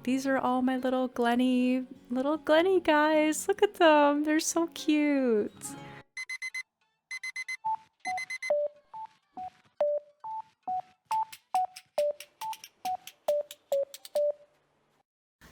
These are all my little Glenny guys. Look at them. They're so cute.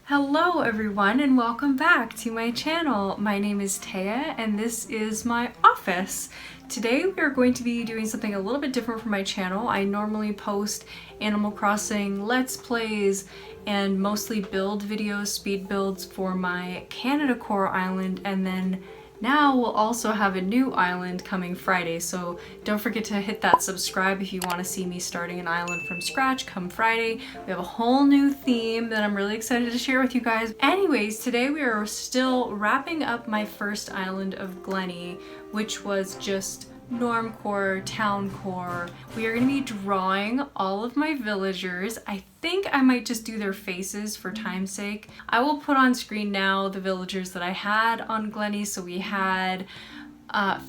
Hello everyone and welcome back to my channel. My name is Taya and this is my office. Today we are going to be doing something a little bit different for my channel. I normally post Animal Crossing Let's Plays and mostly build videos, speed builds for my Canada Core island, and then now we'll also have a new island coming Friday, so don't forget to hit that subscribe if you want to see me starting an island from scratch come Friday. We have a whole new theme that I'm really excited to share with you guys. Anyways, today we are still wrapping up my first island of Glenny, which was just Normcore, Town Core. We are going to be drawing all of my villagers. I think I might just do their faces for time's sake. I will put on screen now the villagers that I had on Glenny. So we had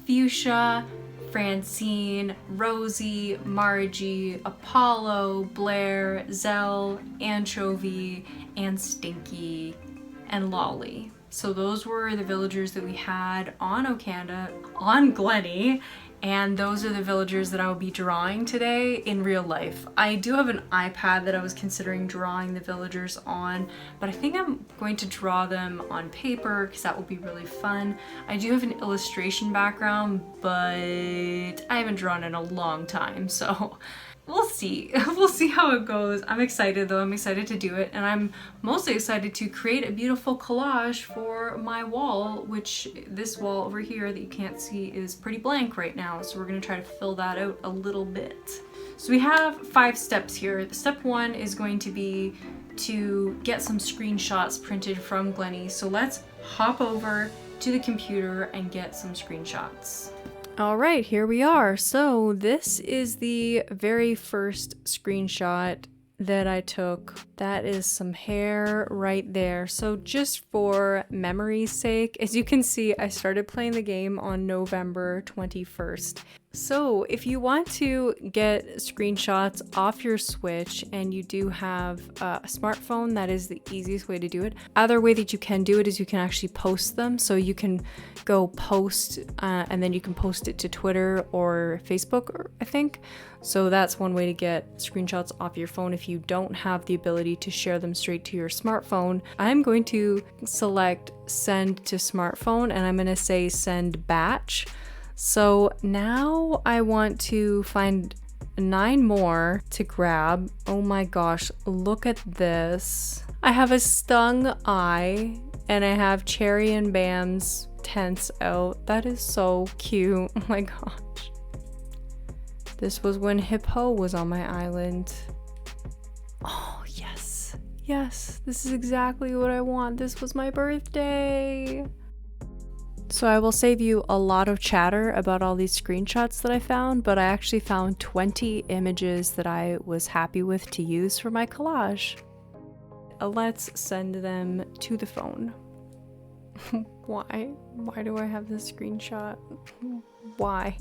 Fuchsia, Francine, Rosie, Margie, Apollo, Blair, Zell, Anchovy, and Stinky, and Lolly. So those were the villagers that we had on Glenny, and those are the villagers that I will be drawing today in real life. I do have an iPad that I was considering drawing the villagers on, but I think I'm going to draw them on paper because that will be really fun. I do have an illustration background, but I haven't drawn in a long time, so we'll see. We'll see how it goes. I'm excited though. I'm excited to do it, and I'm mostly excited to create a beautiful collage for my wall, which this wall over here that you can't see is pretty blank right now. So we're gonna try to fill that out a little bit. So we have 5 steps here. Step 1 is going to be to get some screenshots printed from Glenny. So let's hop over to the computer and get some screenshots. All right, here we are. So this is the very first screenshot that I took. That is some hair right there. So just for memory's sake, as you can see, I started playing the game on November 21st. So if you want to get screenshots off your Switch and you do have a smartphone, that is the easiest way to do it. Other way that you can do it is you can actually post them. So you can go post and then you can post it to Twitter or Facebook, I think. So that's one way to get screenshots off your phone if you don't have the ability to share them straight to your smartphone. I'm going to select send to smartphone and I'm going to say send batch. So now I want to find 9 more to grab. Oh my gosh, look at this. I have a stung eye and I have Cherry and Bam's tents out. That is so cute. Oh my gosh. This was when Hippo was on my island. Oh, yes. Yes, this is exactly what I want. This was my birthday. So I will save you a lot of chatter about all these screenshots that I found, but I actually found 20 images that I was happy with to use for my collage. Let's send them to the phone. Why? Why do I have this screenshot? Why?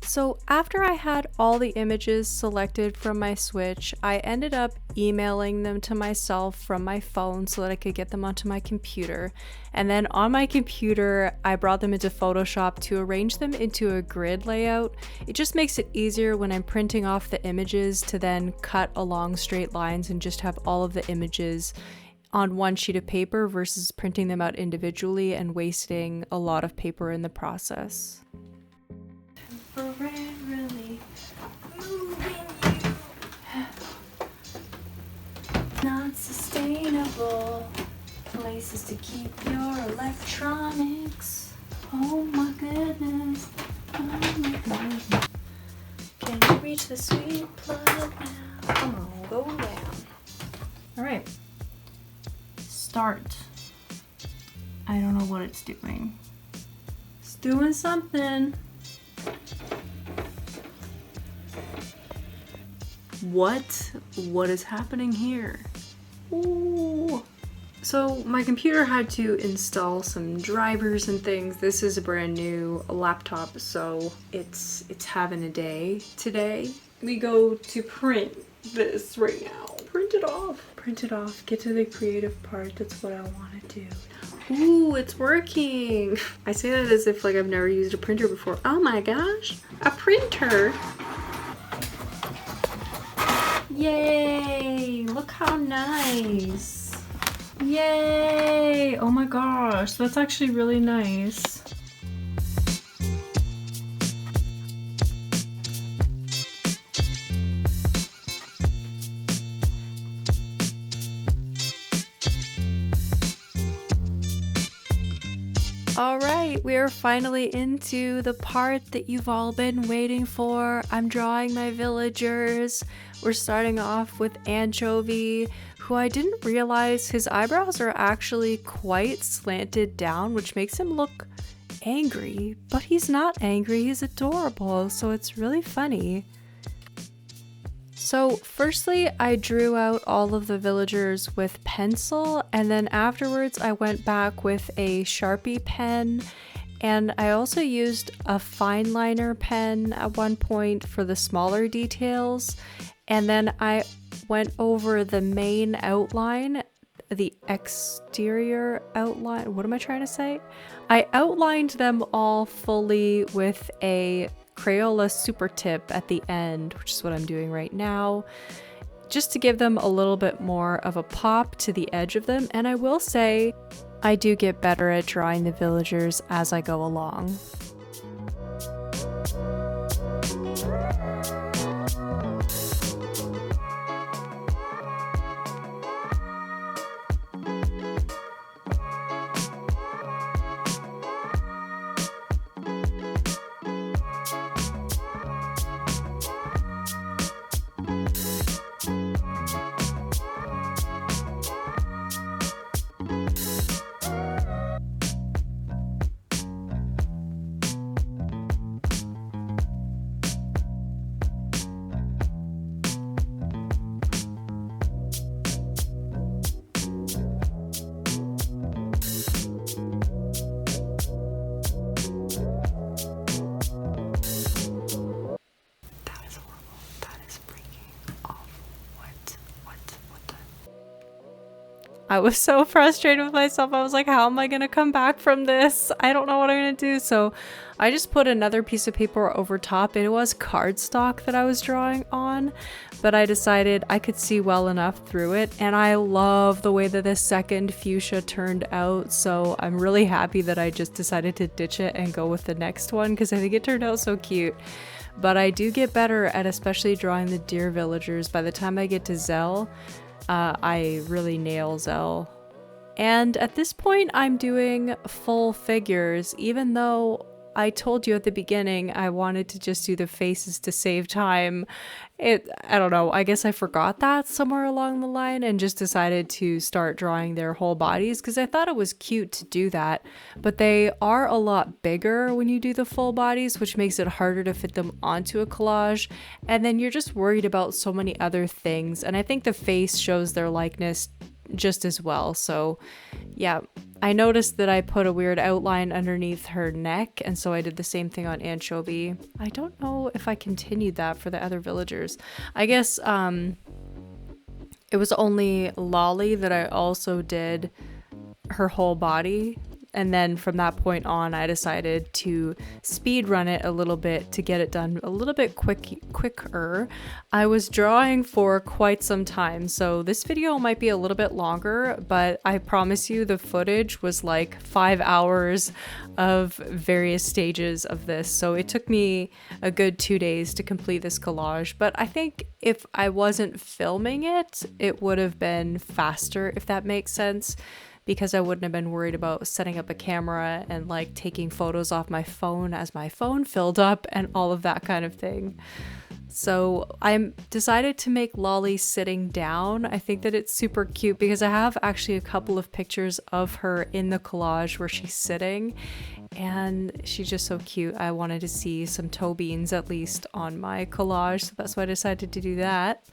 So after I had all the images selected from my Switch, I ended up emailing them to myself from my phone so that I could get them onto my computer. And then on my computer, I brought them into Photoshop to arrange them into a grid layout. It just makes it easier when I'm printing off the images to then cut along straight lines and just have all of the images on one sheet of paper versus printing them out individually and wasting a lot of paper in the process. Temporarily moving you, not sustainable places to keep your electronics. Oh my goodness, oh my goodness. Can you reach the sweet plug now? Come on, go down. All right, start. I don't know what it's doing. It's doing something. What is happening here? Ooh. So my computer had to install some drivers and things. This is a brand new laptop, so it's having a day today. We go to print this right now. print it off. Print it off. Get to the creative part. That's what I want to do. Ooh, it's working. I say that as if like I've never used a printer before. Oh my gosh, a printer. Yay, look how nice. Yay, oh my gosh, that's actually really nice. All right, we are finally into the part that you've all been waiting for. I'm drawing my villagers. We're starting off with Anchovy, who I didn't realize his eyebrows are actually quite slanted down, which makes him look angry, but he's not angry, he's adorable, so it's really funny. So firstly, I drew out all of the villagers with pencil, and then afterwards I went back with a Sharpie pen, and I also used a fine liner pen at one point for the smaller details, and then I went over the main outline, the exterior outline, what am I trying to say? I outlined them all fully with a Crayola super tip at the end, which is what I'm doing right now, just to give them a little bit more of a pop to the edge of them. And I will say I do get better at drawing the villagers as I go along. I was so frustrated with myself. I was like, how am I gonna come back from this? I don't know what I'm gonna do. So I just put another piece of paper over top. It was cardstock that I was drawing on, but I decided I could see well enough through it. And I love the way that this second fuchsia turned out. So I'm really happy that I just decided to ditch it and go with the next one, because I think it turned out so cute. But I do get better at especially drawing the deer villagers. By the time I get to Zell, I really nail Zell. And at this point I'm doing full figures, even though I told you at the beginning I wanted to just do the faces to save time. I don't know, I guess I forgot that somewhere along the line and just decided to start drawing their whole bodies because I thought it was cute to do that. But they are a lot bigger when you do the full bodies, which makes it harder to fit them onto a collage. And then you're just worried about so many other things. And I think the face shows their likeness just as well. So yeah, I noticed that I put a weird outline underneath her neck, and so I did the same thing on Anchovy. I don't know if I continued that for the other villagers. I guess it was only Lolly that I also did her whole body. And then from that point on, I decided to speed run it a little bit to get it done a little bit quicker. I was drawing for quite some time, so this video might be a little bit longer, but I promise you the footage was like 5 hours of various stages of this. So it took me a good 2 days to complete this collage, but I think if I wasn't filming it, it would have been faster, if that makes sense, because I wouldn't have been worried about setting up a camera and like taking photos off my phone as my phone filled up and all of that kind of thing. So I decided to make Lolly sitting down. I think that it's super cute because I have actually a couple of pictures of her in the collage where she's sitting, and she's just so cute. I wanted to see some toe beans at least on my collage, so that's why I decided to do that.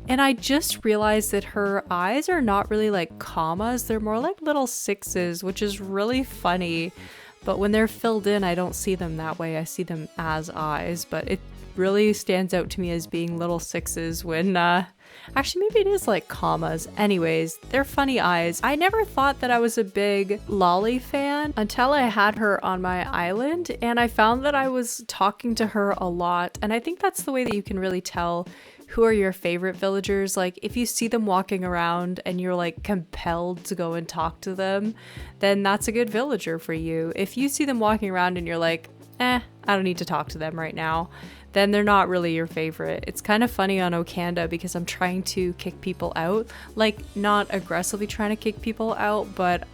And I just realized that her eyes are not really like commas, they're more like little sixes, which is really funny. But when they're filled in, I don't see them that way. I see them as eyes, but it really stands out to me as being little sixes when Actually, maybe it is like commas. Anyways, they're funny eyes. I never thought that I was a big Lolly fan until I had her on my island, and I found that I was talking to her a lot. And I think that's the way that you can really tell who are your favorite villagers. Like if you see them walking around and you're like compelled to go and talk to them, then that's a good villager for you. If you see them walking around and you're like, I don't need to talk to them right now, then they're not really your favorite. It's kind of funny on Okanda because I'm trying to kick people out. Like, not aggressively trying to kick people out, but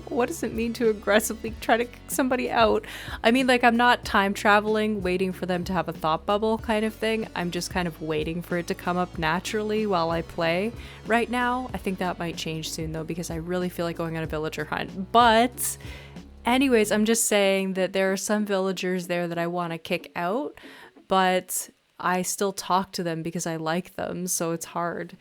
what does it mean to aggressively try to kick somebody out? I mean, like, I'm not time traveling, waiting for them to have a thought bubble kind of thing. I'm just kind of waiting for it to come up naturally while I play right now. I think that might change soon though, because I really feel like going on a villager hunt. But anyways, I'm just saying that there are some villagers there that I want to kick out, but I still talk to them because I like them, so it's hard.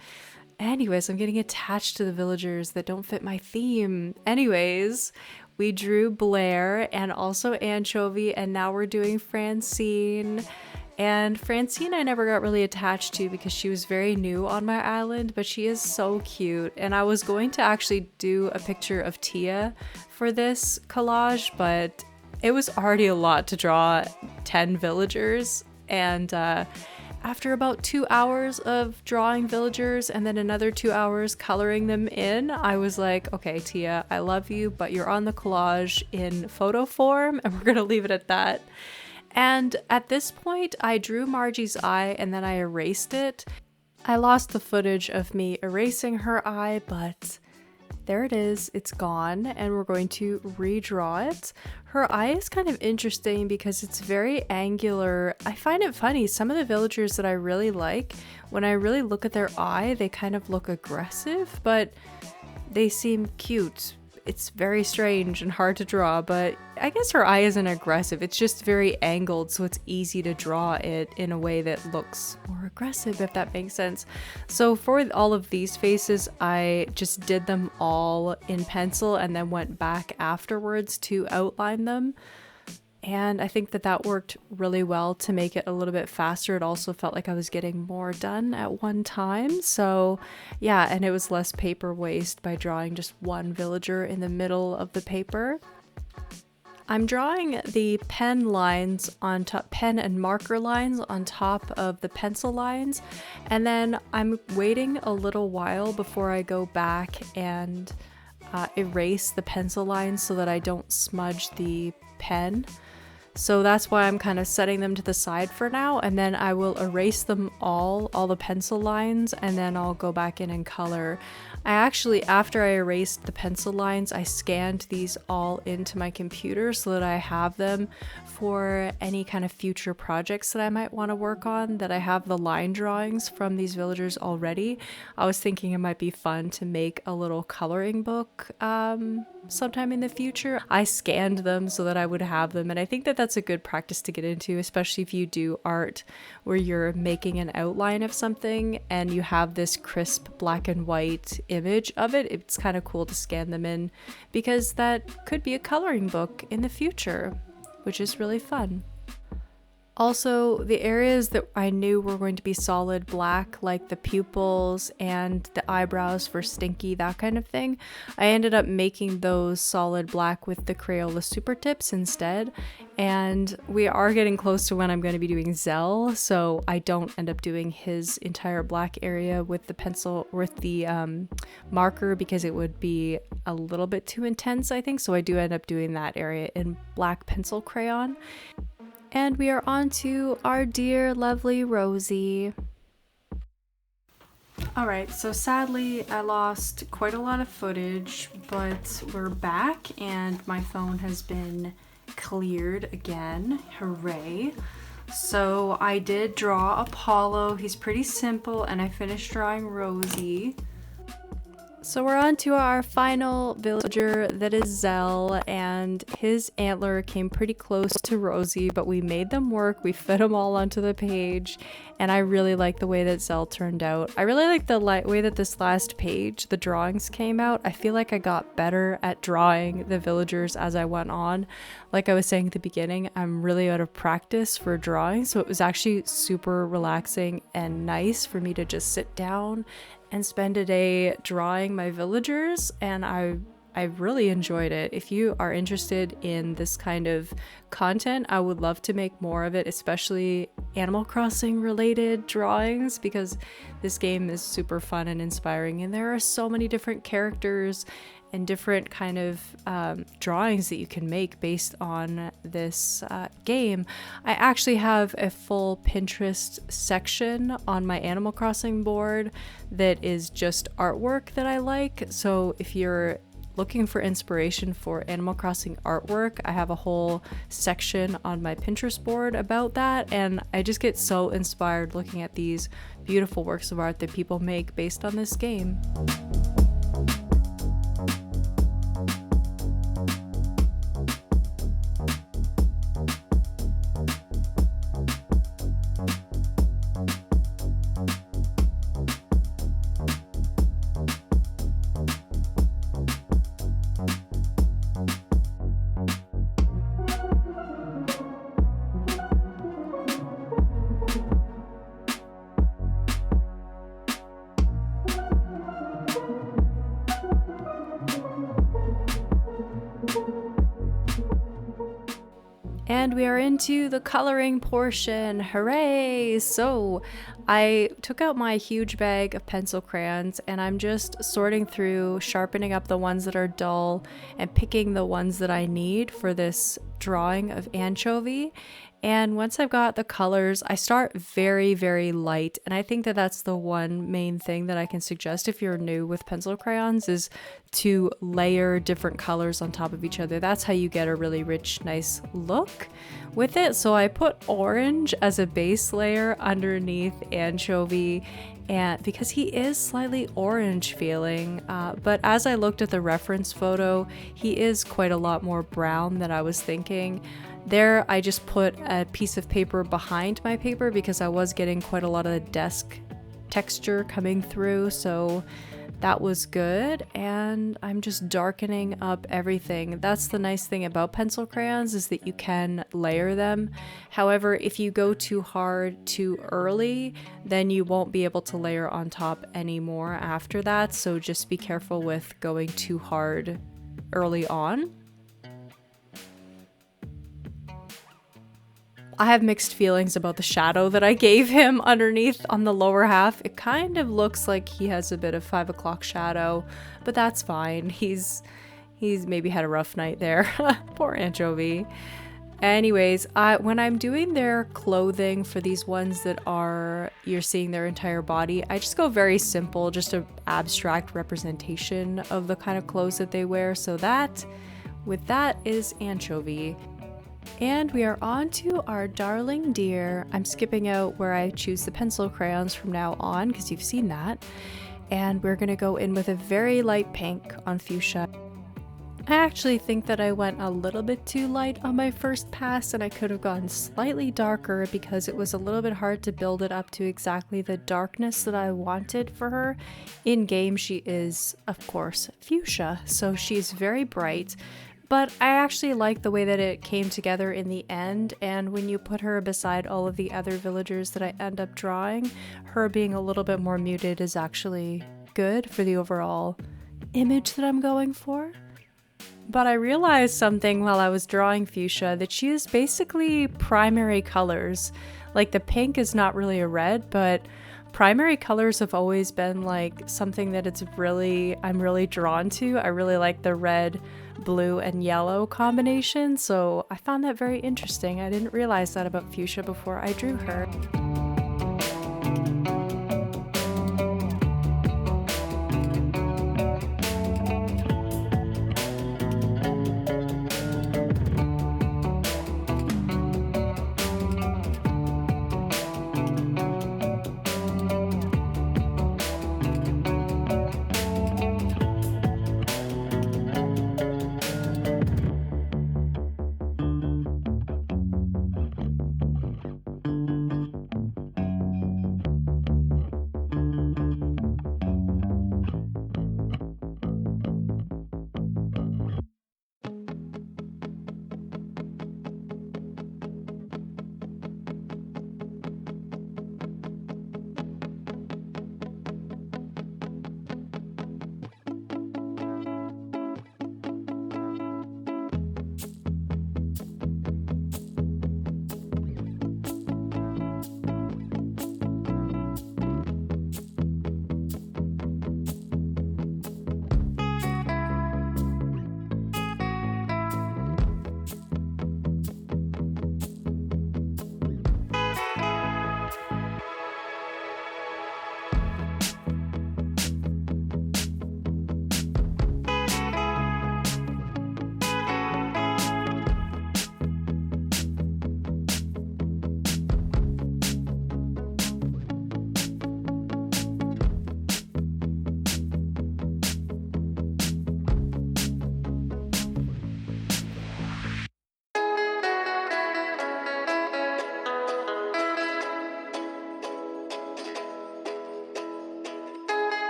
Anyways, I'm getting attached to the villagers that don't fit my theme. Anyways, we drew Blair and also Anchovy, and now we're doing Francine. And Francine I never got really attached to because she was very new on my island, but she is so cute. And I was going to actually do a picture of Tia for this collage, but it was already a lot to draw 10 villagers. And after about 2 hours of drawing villagers and then another 2 hours coloring them in, I was like, okay, Tia, I love you, but you're on the collage in photo form, and we're gonna leave it at that. And at this point, I drew Margie's eye and then I erased it. I lost the footage of me erasing her eye, but there it is, it's gone, and we're going to redraw it. Her eye is kind of interesting because it's very angular. I find it funny, some of the villagers that I really like, when I really look at their eye, they kind of look aggressive, but they seem cute. It's very strange and hard to draw, but I guess her eye isn't aggressive. It's just very angled, so it's easy to draw it in a way that looks more aggressive, if that makes sense. So for all of these faces, I just did them all in pencil and then went back afterwards to outline them. And I think that that worked really well to make it a little bit faster. It also felt like I was getting more done at one time. So yeah, and it was less paper waste by drawing just one villager in the middle of the paper. I'm drawing the pen lines on top, pen and marker lines on top of the pencil lines. And then I'm waiting a little while before I go back and erase the pencil lines so that I don't smudge the pen. So that's why I'm kind of setting them to the side for now, and then I will erase them all the pencil lines, and then I'll go back in and color. I actually, after I erased the pencil lines, I scanned these all into my computer so that I have them for any kind of future projects that I might want to work on, that I have the line drawings from these villagers already. I was thinking it might be fun to make a little coloring book sometime in the future. I scanned them so that I would have them, and I think that that's a good practice to get into, especially if you do art where you're making an outline of something and you have this crisp black and white image of it. It's kind of cool to scan them in because that could be a coloring book in the future, which is really fun. Also, the areas that I knew were going to be solid black, like the pupils and the eyebrows for Stinky, that kind of thing, I ended up making those solid black with the Crayola Super Tips instead. And we are getting close to when I'm going to be doing Zell, so I don't end up doing his entire black area with the pencil, with the marker, because it would be a little bit too intense, I think. So I do end up doing that area in black pencil crayon. And we are on to our dear lovely Rosie. Alright, so sadly I lost quite a lot of footage, but we're back and my phone has been cleared again. Hooray. So I did draw Apollo. He's pretty simple, and I finished drawing Rosie. So we're on to our final villager, that is Zell, and his antler came pretty close to Rosie, but we made them work. We fit them all onto the page, and I really like the way that Zell turned out. I really like the way that this last page, the drawings came out. I feel like I got better at drawing the villagers as I went on. Like I was saying at the beginning, I'm really out of practice for drawing, so it was actually super relaxing and nice for me to just sit down and spend a day drawing my villagers, and I really enjoyed it. If you are interested in this kind of content, I would love to make more of it, especially Animal Crossing related drawings, because this game is super fun and inspiring, and there are so many different characters and different kind of drawings that you can make based on this game. I actually have a full Pinterest section on my Animal Crossing board that is just artwork that I like. So if you're looking for inspiration for Animal Crossing artwork, I have a whole section on my Pinterest board about that, and I just get so inspired looking at these beautiful works of art that people make based on this game. And we are into the coloring portion. Hooray! So I took out my huge bag of pencil crayons and I'm just sorting through, sharpening up the ones that are dull and picking the ones that I need for this drawing of anchovy. And once I've got the colors, I start very, very light. And I think that that's the one main thing that I can suggest if you're new with pencil crayons, is to layer different colors on top of each other. That's how you get a really rich, nice look with it. So I put orange as a base layer underneath anchovy, and because he is slightly orange feeling, but as I looked at the reference photo, he is quite a lot more brown than I was thinking. There, I just put a piece of paper behind my paper because I was getting quite a lot of desk texture coming through, so that was good. And I'm just darkening up everything. That's the nice thing about pencil crayons, is that you can layer them. However, if you go too hard too early, then you won't be able to layer on top anymore after that, so just be careful with going too hard early on. I have mixed feelings about the shadow that I gave him underneath on the lower half. It kind of looks like he has a bit of 5 o'clock shadow, but that's fine. He's maybe had a rough night there. Poor anchovy. Anyways, when I'm doing their clothing for these ones that you're seeing their entire body, I just go very simple, just an abstract representation of the kind of clothes that they wear. So that is anchovy. And we are on to our darling deer. I'm skipping out where I choose the pencil crayons from now on because you've seen that. And we're going to go in with a very light pink on fuchsia. I actually think that I went a little bit too light on my first pass, and I could have gone slightly darker because it was a little bit hard to build it up to exactly the darkness that I wanted for her. In game, she is, of course, fuchsia, so she's very bright. But I actually like the way that it came together in the end, and when you put her beside all of the other villagers that I end up drawing, her being a little bit more muted is actually good for the overall image that I'm going for. But I realized something while I was drawing fuchsia, that she is basically primary colors. Like the pink is not really a red, but primary colors have always been like something that I'm really drawn to. I really like the red, blue, and yellow combination, so I found that very interesting. I didn't realize that about fuchsia before I drew her.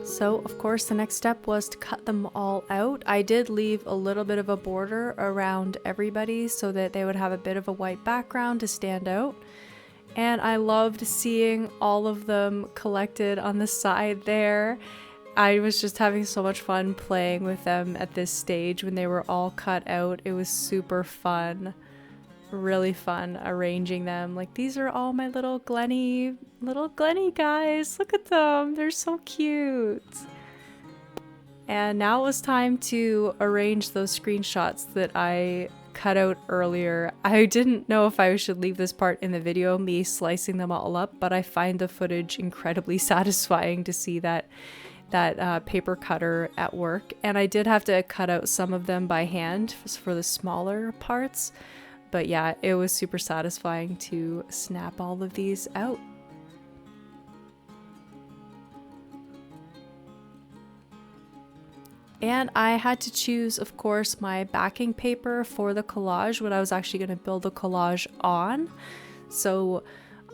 So of course the next step was to cut them all out. I did leave a little bit of a border around everybody so that they would have a bit of a white background to stand out. And I loved seeing all of them collected on the side there. I was just having so much fun playing with them at this stage when they were all cut out. It was super fun. Really fun arranging them. Like, these are all my little Glenny guys. Look at them. They're so cute. And now it was time to arrange those screenshots that I cut out earlier. I didn't know if I should leave this part in the video, me slicing them all up, but I find the footage incredibly satisfying to see that paper cutter at work. And I did have to cut out some of them by hand for the smaller parts. But yeah, it was super satisfying to snap all of these out. And I had to choose, of course, my backing paper for the collage, what I was actually going to build the collage on. So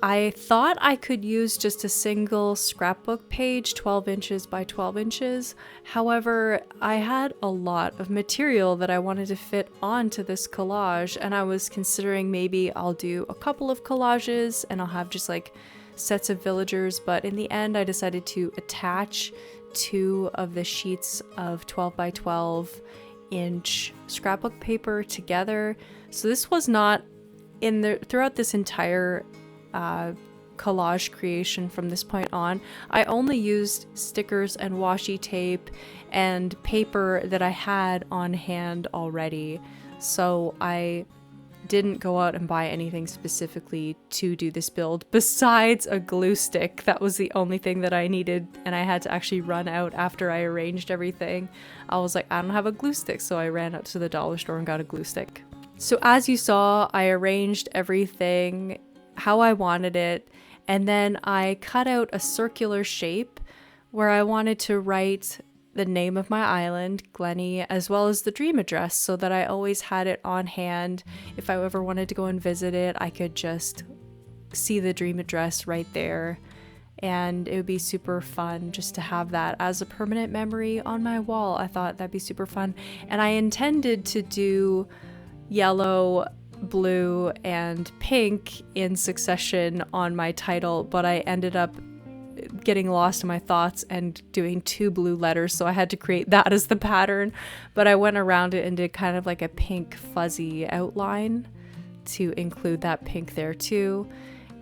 I thought I could use just a single scrapbook page, 12 inches by 12 inches. However, I had a lot of material that I wanted to fit onto this collage, and I was considering maybe I'll do a couple of collages and I'll have just like sets of villagers, but in the end I decided to attach 2 of the sheets of 12 by 12 inch scrapbook paper together. So this was not throughout this entire collage creation from this point on. I only used stickers and washi tape and paper that I had on hand already. So I didn't go out and buy anything specifically to do this build besides a glue stick. That was the only thing that I needed, and I had to actually run out after I arranged everything. I was like, I don't have a glue stick, so I ran out to the dollar store and got a glue stick. So as you saw, I arranged everything how I wanted it, and then I cut out a circular shape where I wanted to write the name of my island, Glenny, as well as the dream address, so that I always had it on hand. If I ever wanted to go and visit it, I could just see the dream address right there, and it would be super fun just to have that as a permanent memory on my wall. I thought that'd be super fun, and I intended to do yellow, blue, and pink in succession on my title, but I ended up getting lost in my thoughts and doing 2 blue letters, so I had to create that as the pattern. But I went around it and did kind of like a pink fuzzy outline to include that pink there too.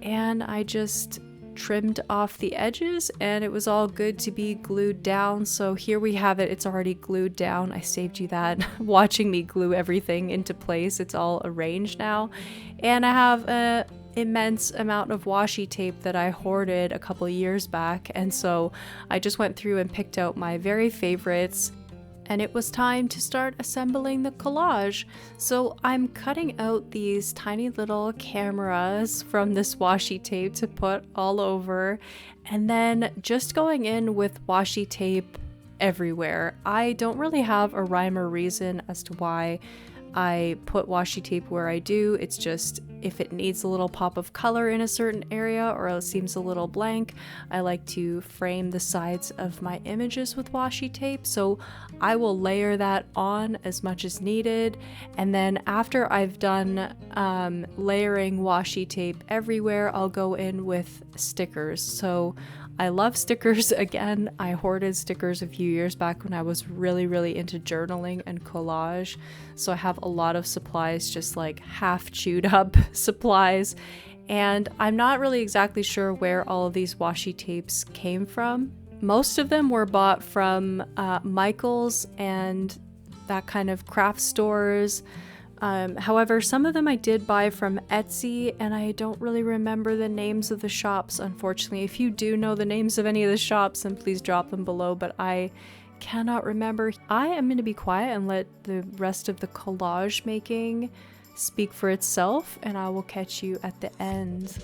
And I just trimmed off the edges and it was all good to be glued down. So here we have it. It's already glued down. I saved you that watching me glue everything into place. It's all arranged now. And I have a immense amount of washi tape that I hoarded a couple years back, and so I just went through and picked out my very favorites, and it was time to start assembling the collage. So I'm cutting out these tiny little cameras from this washi tape to put all over, and then just going in with washi tape everywhere. I don't really have a rhyme or reason as to why I put washi tape where I do. It's just if it needs a little pop of color in a certain area or it seems a little blank, I like to frame the sides of my images with washi tape. So I will layer that on as much as needed. And then after I've done layering washi tape everywhere, I'll go in with stickers. So I love stickers. Again, I hoarded stickers a few years back when I was really into journaling and collage. So I have a lot of supplies, just like half chewed up supplies. And I'm not really exactly sure where all of these washi tapes came from. Most of them were bought from Michael's and that kind of craft stores. However, some of them I did buy from Etsy, and I don't really remember the names of the shops, unfortunately. If you do know the names of any of the shops, then please drop them below, but I cannot remember. I am going to be quiet and let the rest of the collage making speak for itself, and I will catch you at the end.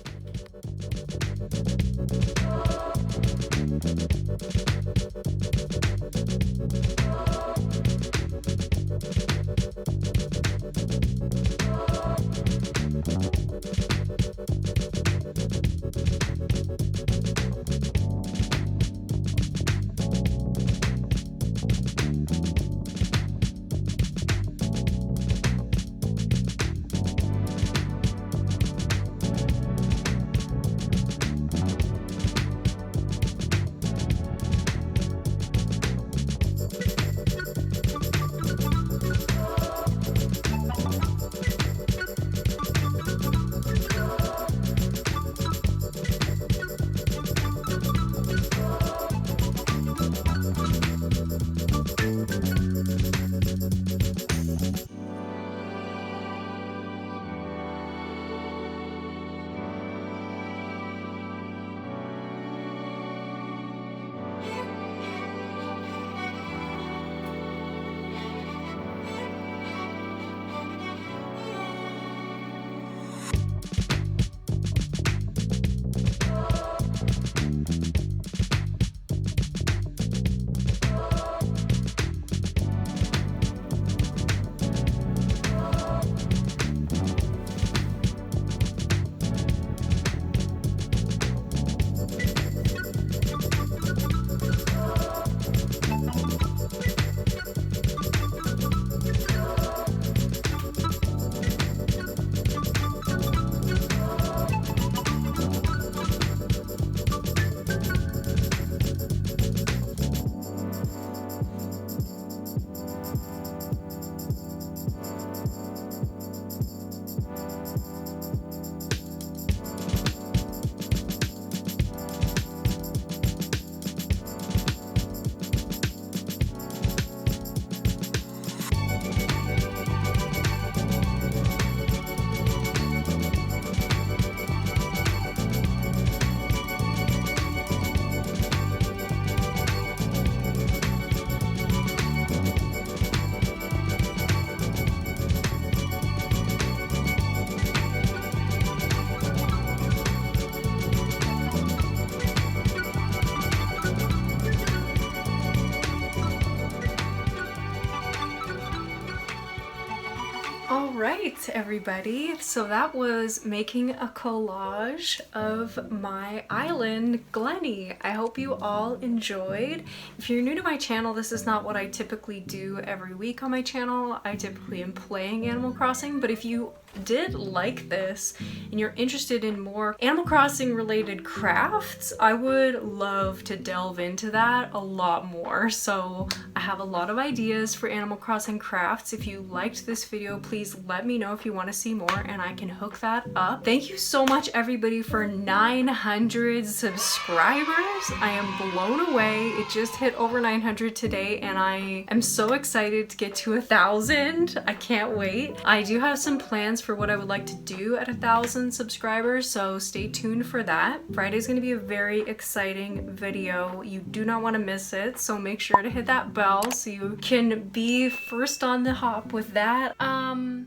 Alright, everybody, so that was making a collage of my island, Glenny. I hope you all enjoyed. If you're new to my channel, this is not what I typically do every week on my channel. I typically am playing Animal Crossing, but if you did like this and you're interested in more Animal Crossing related crafts, I would love to delve into that a lot more. So I have a lot of ideas for Animal Crossing crafts. If you liked this video, please please let me know if you want to see more and I can hook that up. Thank you so much everybody for 900 subscribers. I am blown away. It just hit over 900 today and I am so excited to get to 1,000. I can't wait. I do have some plans for what I would like to do at 1,000 subscribers, so stay tuned for that. Friday's gonna be a very exciting video. You do not want to miss it, so make sure to hit that bell so you can be first on the hop with that.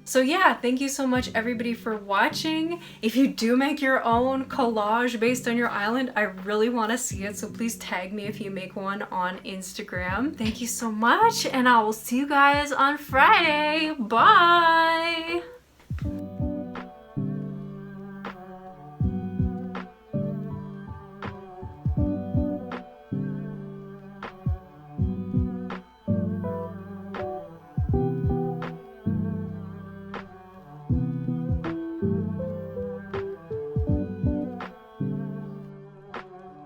So yeah, thank you so much everybody for watching. If you do make your own collage based on your island, I really want to see it, so please tag me if you make one on Instagram. Thank you so much, and I will see you guys on Friday. Bye!